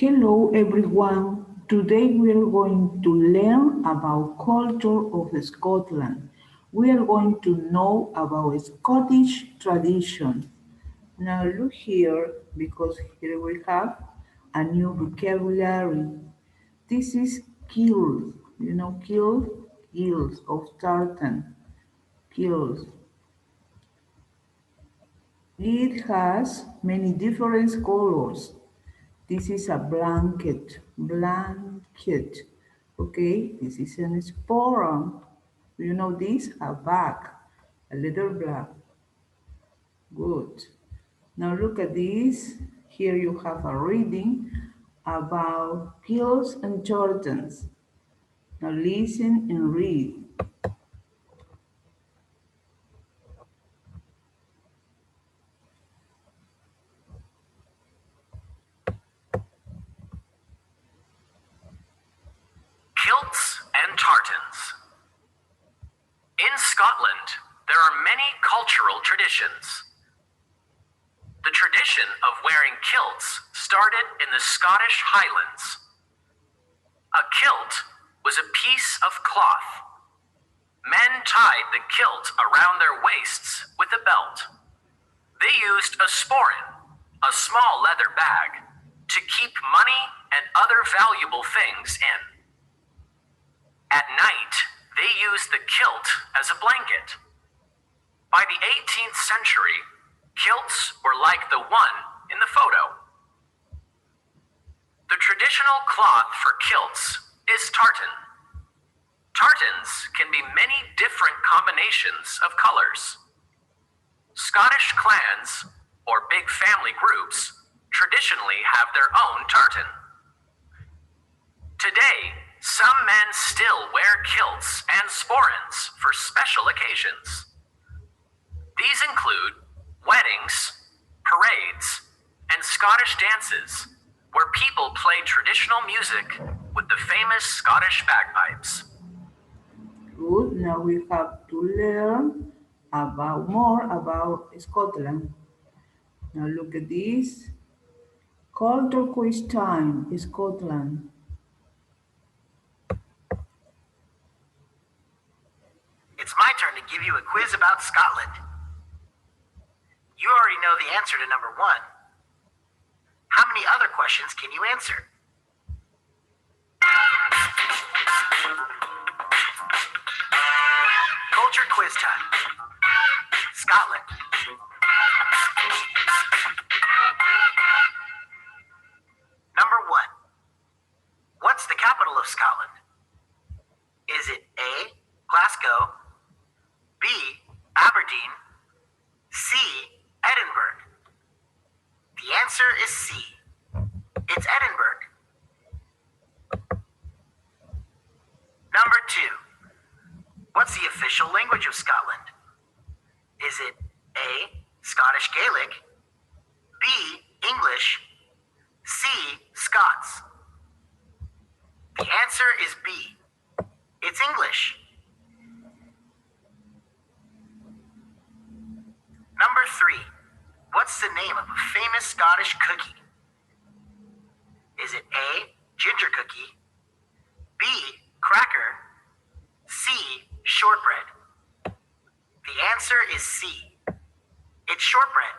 Hello everyone. Today we are going to learn about culture of Scotland. We are going to know about Scottish tradition. Now look here because here we have a new vocabulary. This is kills. You know kills? Kills of tartan. Kills. It has many different colors. This is a blanket. Okay, this is an sporran. You know this? A bag, a little black. Good. Now look at this. Here you have a reading about kilts and tartans. Now listen and read. Kilts and tartans. In Scotland, there are many cultural traditions. The tradition of wearing kilts started in the Scottish Highlands. A kilt was a piece of cloth. Men tied the kilt around their waists with a belt. They used a sporran, a small leather bag, to keep money and other valuable things in. At night, they used the kilt as a blanket. By the 18th century, kilts were like the one in the photo. The traditional cloth for kilts is tartan. Tartans can be many different combinations of colors. Scottish clans, or big family groups, traditionally have their own tartan. Today, some men still wear kilts and sporrans for special occasions. These include weddings, parades, and Scottish dances, where people play traditional music with the famous Scottish bagpipes. Good. Now we have to learn about more about Scotland. Now look at this. Culture quiz time, Scotland. It's my turn to give you a quiz about Scotland. You already know the answer to number 1. How many other questions can you answer? Culture quiz time. Scotland. Number 1. What's the capital of Scotland? Is it A, Glasgow, B, Aberdeen, C, Edinburgh? The answer is C. It's Edinburgh. Number 2. What's the official language of Scotland? Is it A, Scottish Gaelic, B, English, C, Scots? The answer is B. It's English. Number 3. What's the name of a famous Scottish cookie? Is it A, ginger cookie, B, cracker, C, shortbread? The answer is C. It's shortbread.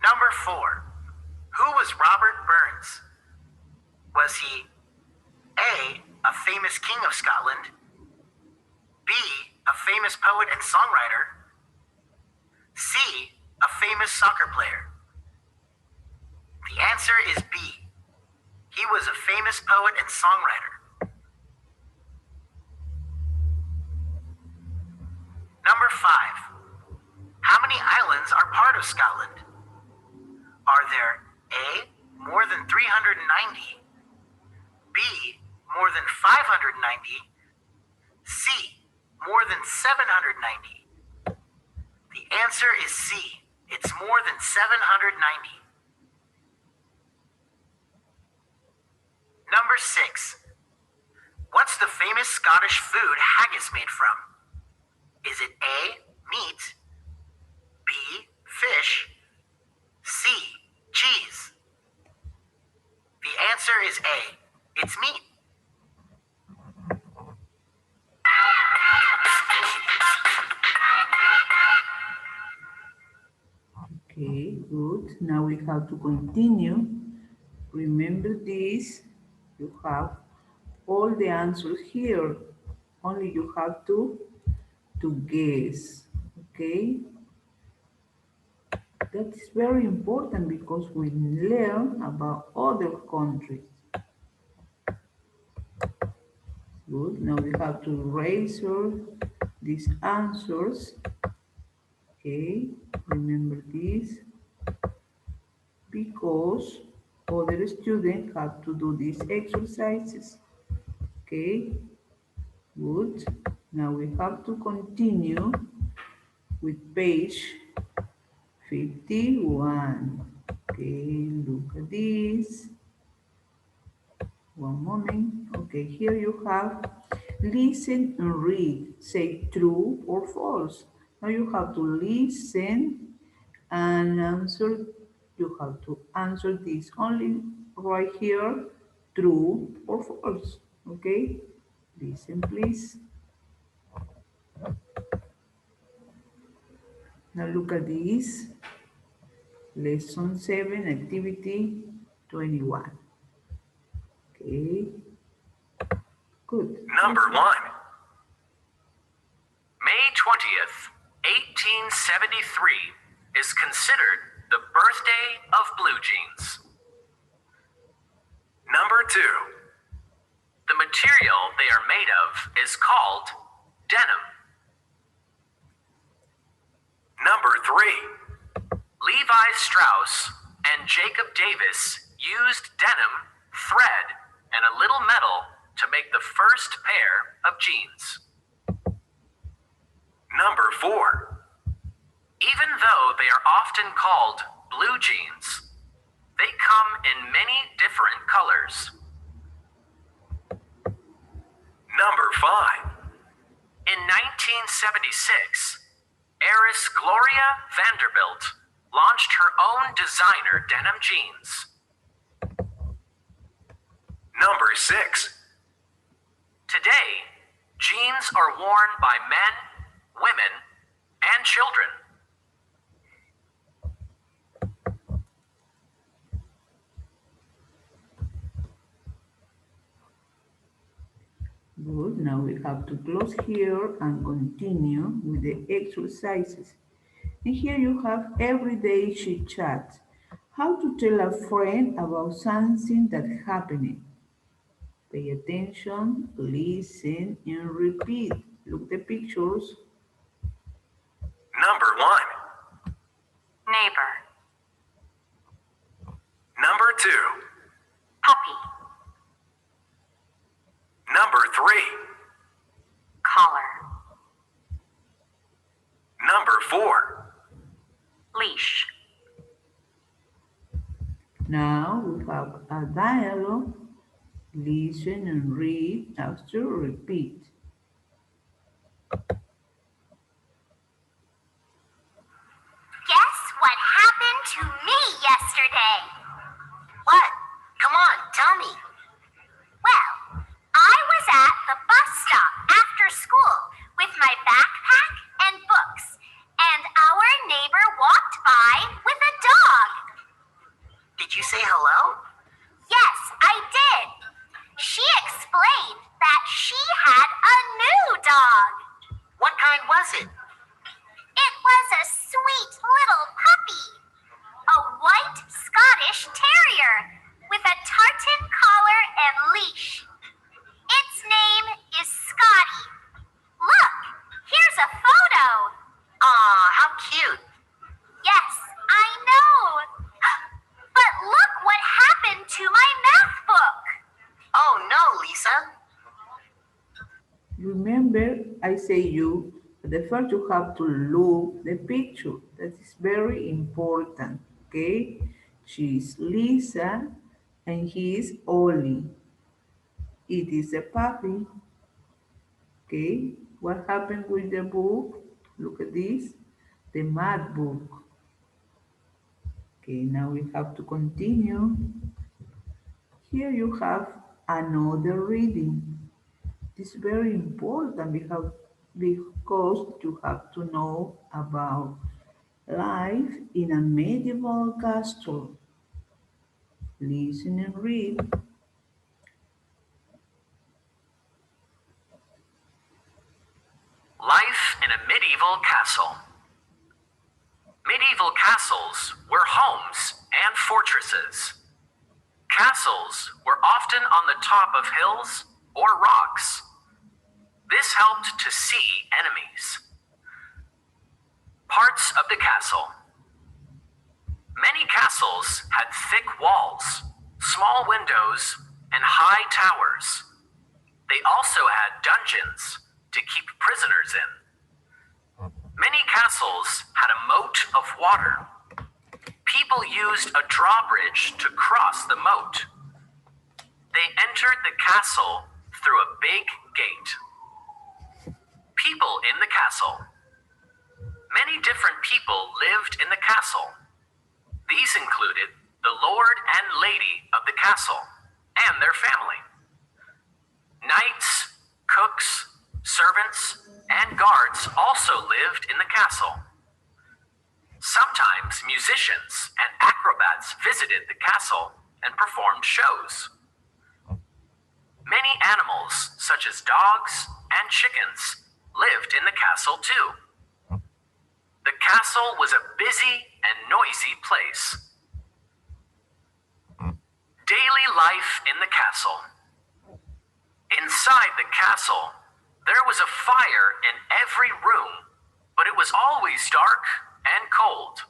Number 4. Who was Robert Burns? Was he A, a famous king of Scotland, B, a famous poet and songwriter, C, a famous soccer player? The answer is B. He was a famous poet and songwriter. Number 5. How many islands are part of Scotland? Are there A, more than 390, B, more than 590, C, more than 790? The answer is C. It's more than 790. Number 6. What's the famous Scottish food haggis made from? Is it A, meat, B, fish, C. Cheese. The answer is A. It's meat. Okay, good. Now we have to continue. Remember this. You have all the answers here. Only you have to guess. Okay? That is very important because we learn about other countries. Good. Now we have to razor these answers. Okay. Remember this because other students have to do these exercises. Okay. Good. Now we have to continue with page 51. Okay, look at this. One moment. Okay, here you have listen and read. Say true or false. Now you have to listen and answer. You have to answer this only right here, true or false. Okay, listen please. Now look at this. Lesson 7, activity 21. Okay, good. Number 1. May 20th, 1873 is considered the birthday of blue jeans. Number 2. The material they are made of is called denim. Number 3. Levi Strauss and Jacob Davis used denim, thread, and a little metal to make the first pair of jeans. Number 4. Even though they are often called blue jeans, they come in many different colors. Number 5. In 1976, heiress Gloria Vanderbilt launched her own designer denim jeans. Number 6. Today, jeans are worn by men, women, and children. Good. Now we have to close here and continue with the exercises. And here you have everyday chit chat. How to tell a friend about something that happened. Pay attention, listen, and repeat. Look the pictures. Number 1. Neighbor, Number 2. puppy, Number 3. collar, Number 4. leash, Now we have a dialogue. Listen and read after repeat. Guess what happened to me yesterday? What? Come on, tell me. Well, I was at the bus stop after school with my backpack and books, and our neighbor walked by with a dog. Did you say hello? Yes, I did. She explained that she had a new dog. What kind was it? It was a sweet little puppy, a white Scottish terrier with a tartan collar and leash. Its name is Scotty. Look, here's a photo. Aw, how cute. Yes, I know. But look what happened to my math book. Oh no, Lisa. Remember, I say you, but the first you have to look the picture. That is very important, okay? She is Lisa and he is Ollie. It is a puppy, okay? What happened with the book? Look at this, the math book, Okay, now we have to continue. Here you have another reading. This is very important because you have to know about life in a medieval castle. Listen and read. Life in a medieval castle. Medieval castles were homes and fortresses. Castles were often on the top of hills or rocks. This helped to see enemies. Parts of the castle. Many castles had thick walls, small windows, and high towers. They also had dungeons to keep prisoners in. Many castles had a moat of water. People used a drawbridge to cross the moat. They entered the castle through a big gate. People in the castle. Many different people lived in the castle. These included the lord and lady of the castle and their family. Knights, cooks, servants, and guards also lived in the castle. Sometimes musicians and acrobats visited the castle and performed shows. Many animals, such as dogs and chickens, lived in the castle too. The castle was a busy and noisy place. Daily life in the castle. Inside the castle, there was a fire in every room, but it was always dark and cold.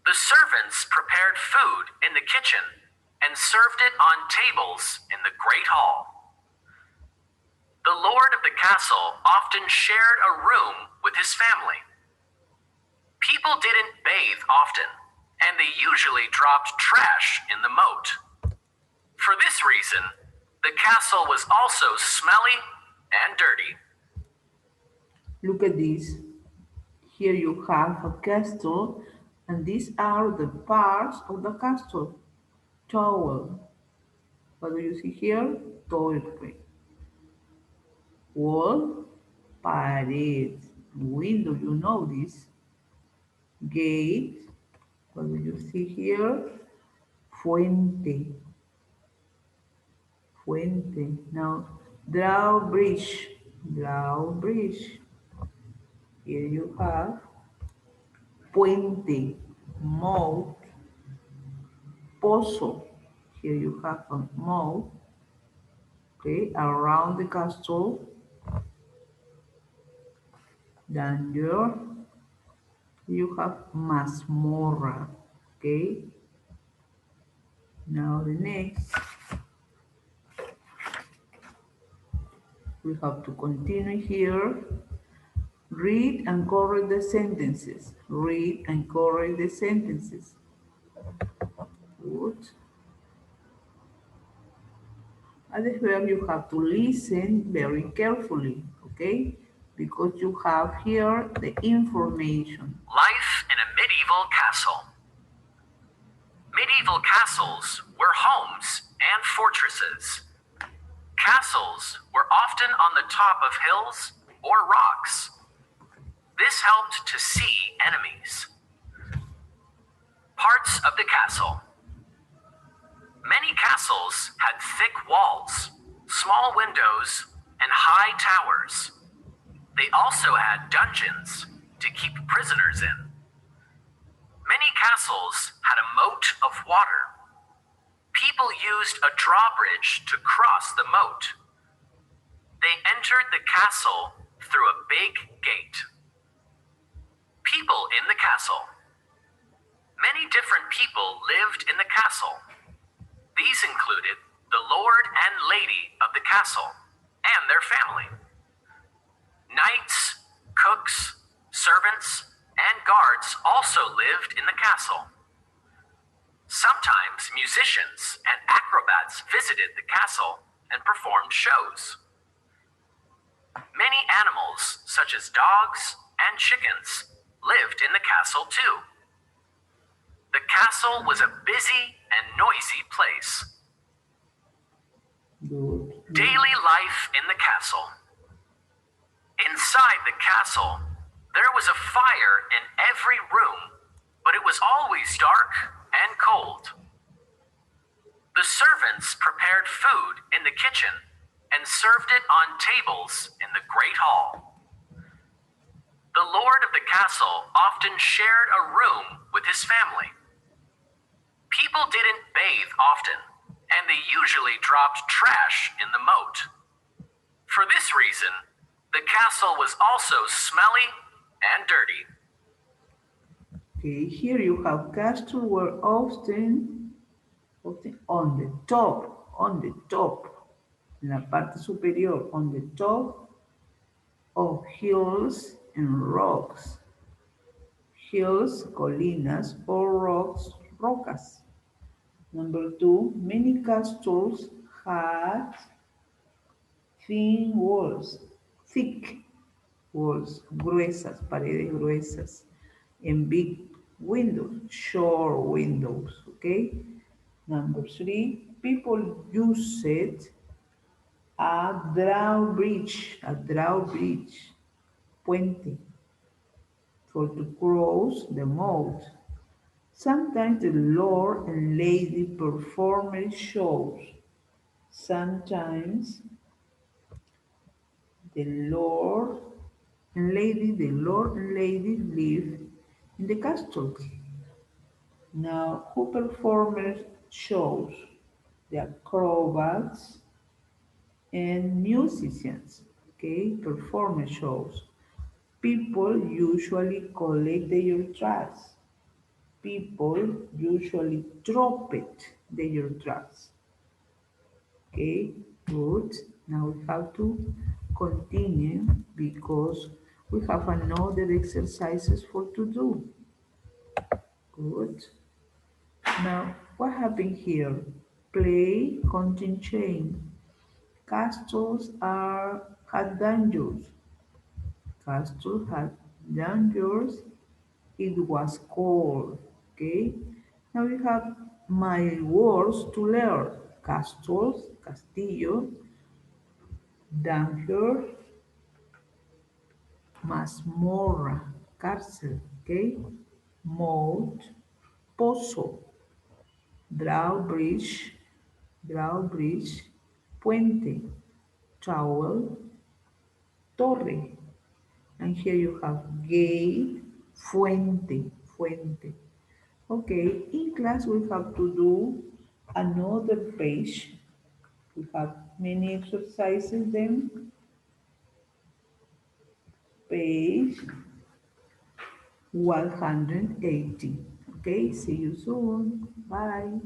The servants prepared food in the kitchen and served it on tables in the great hall. The lord of the castle often shared a room with his family. People didn't bathe often, and they usually dropped trash in the moat. For this reason, the castle was also smelly and dirty. Look at this. Here you have a castle, and these are the parts of the castle. Tower. What do you see here? Doorway. Wall, paredes. Window, you know this. Gate. What do you see here? Fuente. Fuente. Now, drawbridge. Drawbridge. Here you have puente, moat, pozo. Here you have a moat, okay, around the castle. Danger. You have mazmorra, okay. Now the next, we have to continue here. Read and correct the sentences. Read and correct the sentences. Good. At the verb, you have to listen very carefully, okay? Because you have here the information. Life in a medieval castle. Medieval castles were homes and fortresses. Castles were often on the top of hills or rocks. This helped to see enemies. Parts of the castle. Many castles had thick walls, small windows, and high towers. They also had dungeons to keep prisoners in. Many castles had a moat of water. People used a drawbridge to cross the moat. They entered the castle through a big gate. People in the castle. Many different people lived in the castle. These included the lord and lady of the castle and their family. Knights, cooks, servants, and guards also lived in the castle. Sometimes musicians and acrobats visited the castle and performed shows. Many animals, such as dogs and chickens, lived in the castle too. The castle was a busy and noisy place. Good. Daily life in the castle. Inside the castle, there was a fire in every room, but it was always dark and cold. The servants prepared food in the kitchen and served it on tables in the great hall. The lord of the castle often shared a room with his family. People didn't bathe often, and they usually dropped trash in the moat. For this reason, the castle was also smelly and dirty. Okay, here you have castles were often on the top, en la parte superior, on the top of hills and rocks. Hills, colinas, or rocks, rocas. Number two, many castles had thin walls, thick walls, gruesas, paredes gruesas, and big windows, short windows, okay? Number three, people used a drawbridge, puente, for to cross the moat. Sometimes the lord and lady performed shows. Sometimes the lord and lady live in the castle. Now, who performed shows? The acrobats and musicians, okay, perform shows. People usually collect their trash. People usually drop it, their trash. Okay, good. Now we have to continue because we have another exercises for to do. Good. Now, what happened here? Play, content chain. Castles had dangers. Castles had dangers. It was cold. Okay. Now we have my words to learn. Castles, castillo, danger, mazmorra, cárcel. Okay. Moat, pozo, drawbridge, puente, trowel, torre. And here you have gate, fuente. Okay, in class we have to do another page. We have many exercises then. Page 180. Okay, see you soon. Bye.